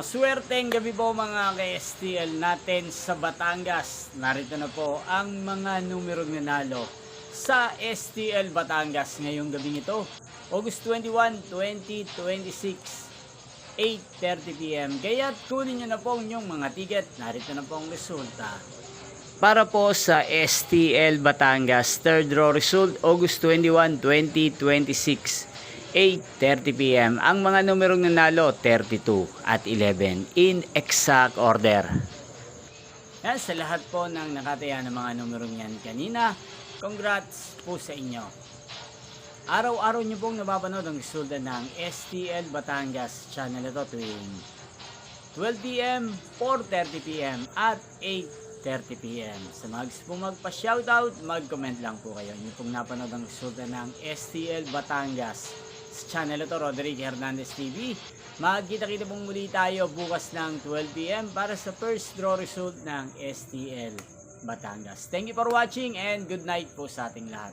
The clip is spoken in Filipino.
Maswerteng gabi po mga ka-STL natin sa Batangas. Narito na po ang mga numerong nanalo sa STL Batangas ngayong gabi ito. August 21, 2026, 8:30 PM. Kaya kunin nyo na po yung mga ticket. Narito na po ang resulta. Para po sa STL Batangas, third draw result, August 21, 2026. 8:30 PM. Ang mga numerong nanalo 32 at 11 in exact order. Yan sa lahat po ng nakataya ng mga numerong yan kanina. Congrats po sa inyo. Araw-araw nyo pong napapanood ang resulta ng STL Batangas channel ito tuwing 12 PM, 4:30 PM at 8:30 PM. Sa mga gusto pong magpa-shoutout, mag-comment lang po kayo. Nyo pong napanood ang resulta ng STL Batangas sa channel ito, Roderick Hernandez TV. Magkita-kita pong muli tayo bukas ng 12 PM para sa first draw result ng STL Batangas. Thank you for watching and good night po sa ating lahat.